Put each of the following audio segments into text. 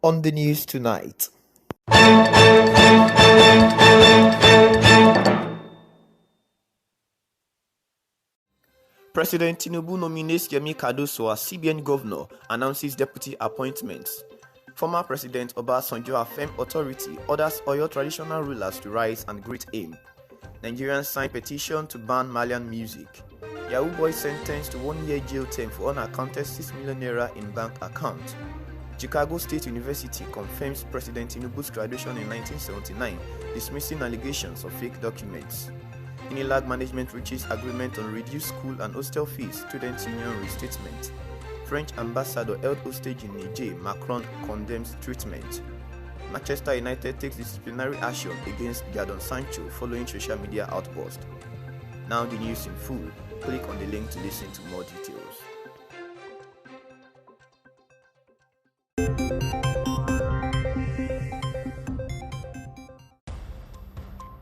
On the news tonight. President Tinubu nominates Yemi Cardoso as CBN governor, announces deputy appointments. Former President Obasanjo affirmed authority, orders Oyo traditional rulers to rise and great aim. Nigerians sign petition to ban Malian music. Yahoo Boy sentenced to 1-year jail term for unaccounted 6 million naira in bank account. Chicago State University confirms President Tinubu's graduation in 1979, dismissing allegations of fake documents. Unilag management reaches agreement on reduced school and hostel fees, student union restatement. French ambassador held hostage in Niger, Macron condemns treatment. Manchester United takes disciplinary action against Jadon Sancho following social media outburst. Now the news in full. Click on the link to listen to more details.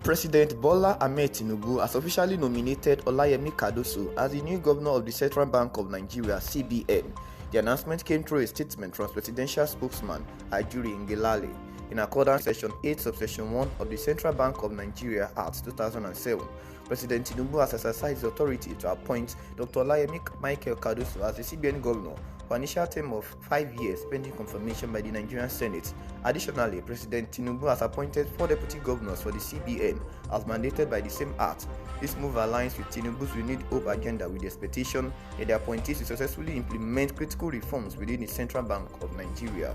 President Bola Ahmed Tinubu has officially nominated Olayemi Cardoso as the new governor of the Central Bank of Nigeria (CBN). The announcement came through a statement from presidential spokesman Ajuri Ngelale. In accordance with Section 8, Subsection 1 of the Central Bank of Nigeria Act 2007, President Tinubu has exercised authority to appoint Dr. Olayemi Michael Cardoso as the CBN governor for an initial term of 5 years pending confirmation by the Nigerian Senate. Additionally, President Tinubu has appointed 4 deputy governors for the CBN as mandated by the same act. This move aligns with Tinubu's renewed hope agenda with the expectation that the appointees will successfully implement critical reforms within the Central Bank of Nigeria.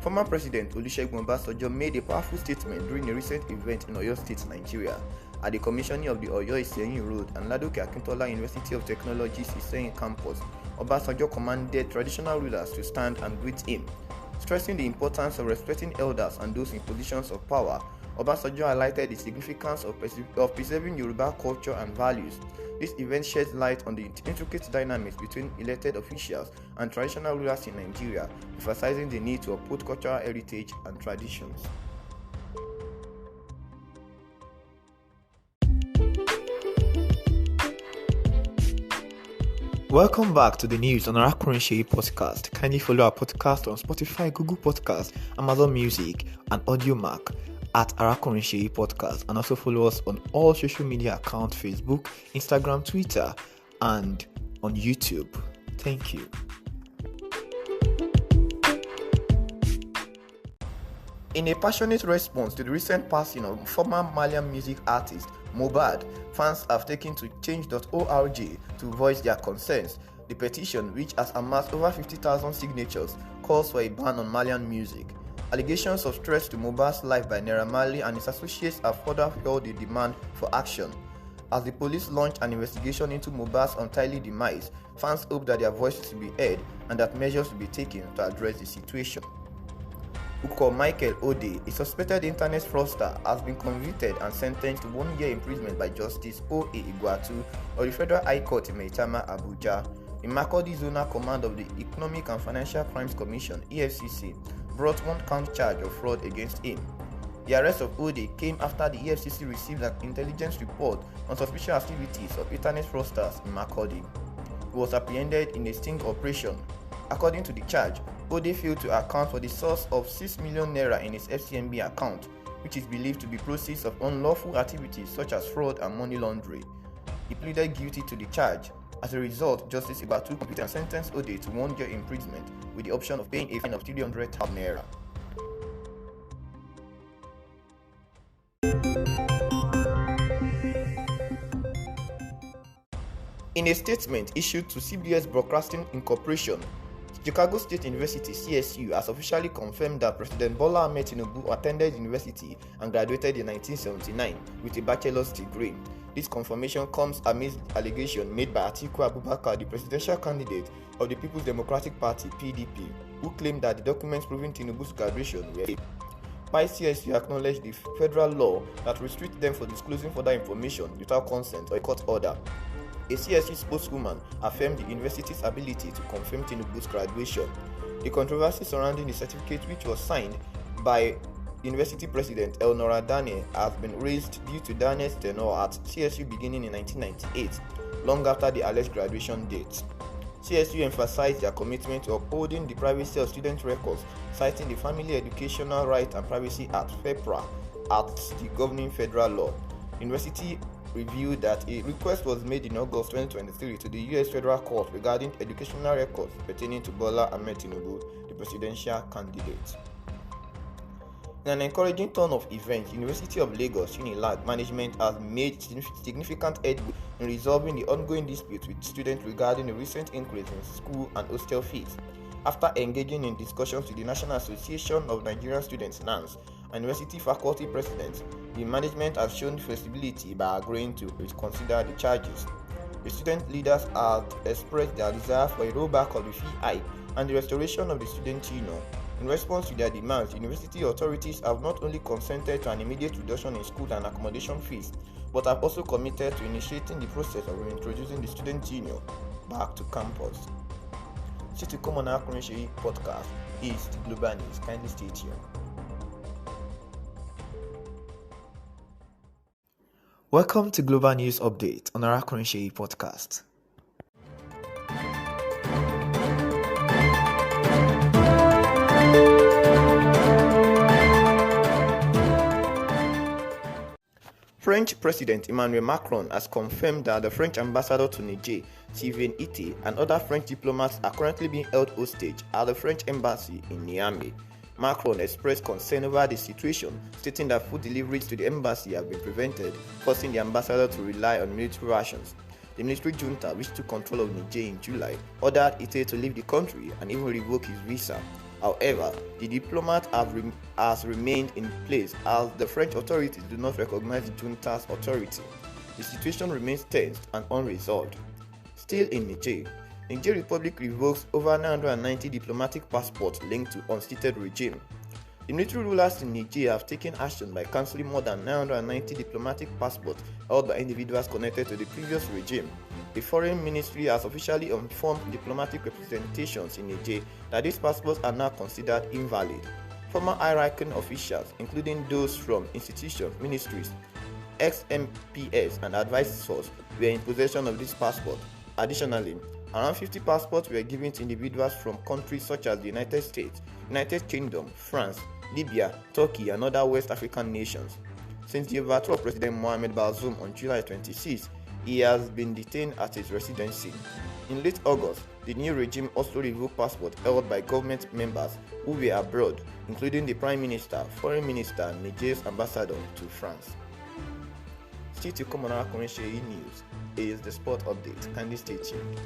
Former President Olusegun Obasanjo made a powerful statement during a recent event in Oyo State, Nigeria. At the commissioning of the Oyo Iseyin Road and Ladoke Akintola University of Technology's Iseyin campus, Obasanjo commanded traditional rulers to stand and greet him. Stressing the importance of respecting elders and those in positions of power, Obasanjo highlighted the significance of preserving Yoruba culture and values. This event sheds light on the intricate dynamics between elected officials and traditional rulers in Nigeria, emphasizing the need to uphold cultural heritage and traditions. Welcome back to the news on Unaccounted podcast. Kindly follow our podcast on Spotify, Google Podcasts, Amazon Music, and AudioMac at Unaccounted podcast, and also follow us on all social media accounts: Facebook, Instagram, Twitter, and on YouTube. Thank you. In a passionate response to the recent passing of former Malian music artist Mohbad, fans have taken to change.org to voice their concerns. The petition, which has amassed over 50,000 signatures, calls for a ban on Malian music. Allegations of threats to Mohbad's life by Naira Marley and his associates have further fueled the demand for action. As the police launch an investigation into Mohbad's untimely demise, fans hope that their voices will be heard and that measures will be taken to address the situation. Uko Michael Ode, a suspected internet fraudster, has been convicted and sentenced to 1 year imprisonment by Justice O.A. Igwatu of the Federal High Court in Maitama, Abuja. The Makurdi Zonal Command of the Economic and Financial Crimes Commission (EFCC) brought 1 count charge of fraud against him. The arrest of Ode came after the EFCC received an intelligence report on suspicious activities of internet fraudsters in Makurdi. He was apprehended in a sting operation. According to the charge, Ode failed to account for the source of 6 million naira in his FCMB account, which is believed to be proceeds of unlawful activities such as fraud and money laundering. He pleaded guilty to the charge. As a result, Justice Ibatu computed and sentenced Ode to 1 year imprisonment with the option of paying a fine of 300,000 naira. In a statement issued to CBS Broadcasting Incorporation, Chicago State University (CSU) has officially confirmed that President Bola Ahmed Tinubu attended university and graduated in 1979 with a bachelor's degree. This confirmation comes amidst allegations made by Atiku Abubakar, the presidential candidate of the People's Democratic Party (PDP), who claimed that the documents proving Tinubu's graduation were fake. While CSU acknowledged the federal law that restricts them from disclosing further information without consent or a court order, a CSU spokeswoman affirmed the university's ability to confirm Tinubu's graduation. The controversy surrounding the certificate, which was signed by University President Elnora Dane, has been raised due to Dane's tenure at CSU beginning in 1998, long after the alleged graduation date. CSU emphasized their commitment to upholding the privacy of student records, citing the Family Educational Rights and Privacy Act (FEPRA) as the governing federal law. The university revealed that a request was made in August 2023 to the U.S. Federal Court regarding educational records pertaining to Bola Ahmed Tinubu, the presidential candidate. In an encouraging turn of events, University of Lagos UNILAG management has made significant headway in resolving the ongoing dispute with students regarding the recent increase in school and hostel fees. After engaging in discussions with the National Association of Nigerian Students (NANS) and university faculty presidents, the management has shown flexibility by agreeing to reconsider the charges. The student leaders have expressed their desire for a rollback of the fee hike and the restoration of the student union. In response to their demands, university authorities have not only consented to an immediate reduction in school and accommodation fees, but have also committed to initiating the process of reintroducing the student union back to campus. Still to come on our Unaccounted podcast is the Global News. Kindly stay tuned. Welcome to Global News Update on our Unaccounted podcast. French President Emmanuel Macron has confirmed that the French ambassador to Niger, Sylvain Ité, and other French diplomats are currently being held hostage at the French embassy in Niamey. Macron expressed concern over the situation, stating that food deliveries to the embassy have been prevented, forcing the ambassador to rely on military rations. The military junta, which took control of Niger in July, ordered Ité to leave the country and even revoke his visa. However, the diplomat has remained in place as the French authorities do not recognize the junta's authority. The situation remains tense and unresolved. Still in Niger, Niger Republic revokes over 990 diplomatic passports linked to unstated regime. The military rulers in Niger have taken action by cancelling more than 990 diplomatic passports held by individuals connected to the previous regime. The Foreign Ministry has officially informed diplomatic representations in Niger that these passports are now considered invalid. Former high-ranking officials, including those from institutions, ministries, ex-MPs, and advisors, were in possession of these passports. Additionally, around 50 passports were given to individuals from countries such as the United States, United Kingdom, France, Libya, Turkey, and other West African nations. Since the overthrow of President Mohamed Bazoum on July 26, he has been detained at his residency. In late August, the new regime also revoked passports held by government members who were abroad, including the Prime Minister, Foreign Minister, and Niger's ambassador to France. Still to come on our Unaccounted news is the sport update. Kindly stay tuned.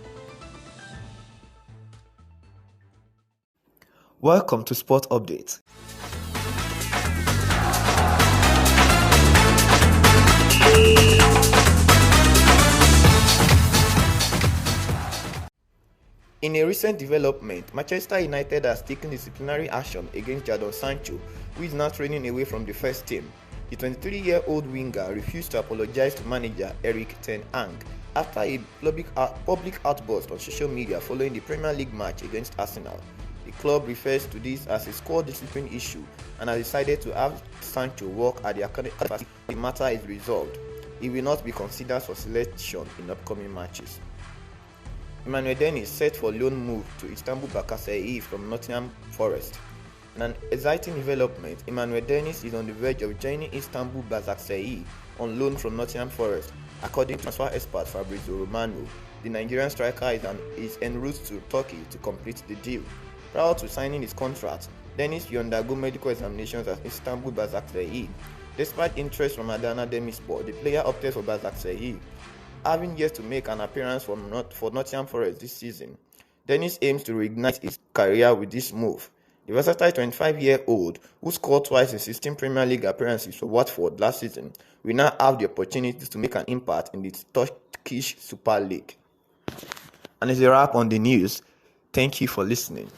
Welcome to Sport Update. In a recent development, Manchester United has taken disciplinary action against Jadon Sancho, who is now training away from the first team. The 23-year-old winger refused to apologize to manager Erik ten Hag after a public outburst on social media following the Premier League match against Arsenal. The club refers to this as a squad discipline issue and has decided to have Sancho work at the academy until the matter is resolved. He will not be considered for selection in upcoming matches. Emmanuel Dennis set for loan move to Istanbul Basaksehir from Nottingham Forest. In an exciting development, Emmanuel Dennis is on the verge of joining Istanbul Basaksehir on loan from Nottingham Forest. According to transfer expert Fabrizio Romano, the Nigerian striker is en route to Turkey to complete the deal. Prior to signing his contract, Dennis will undergo medical examinations at Istanbul Basaksehir. Despite interest from Adana Demirspor, the player opted for Basaksehir. Having yet to make an appearance for Nottingham Forest this season, Dennis aims to reignite his career with this move. The versatile 25-year-old, who scored twice in 16 Premier League appearances for Watford last season, will now have the opportunity to make an impact in the Turkish Super League. And as a wrap on the news, thank you for listening.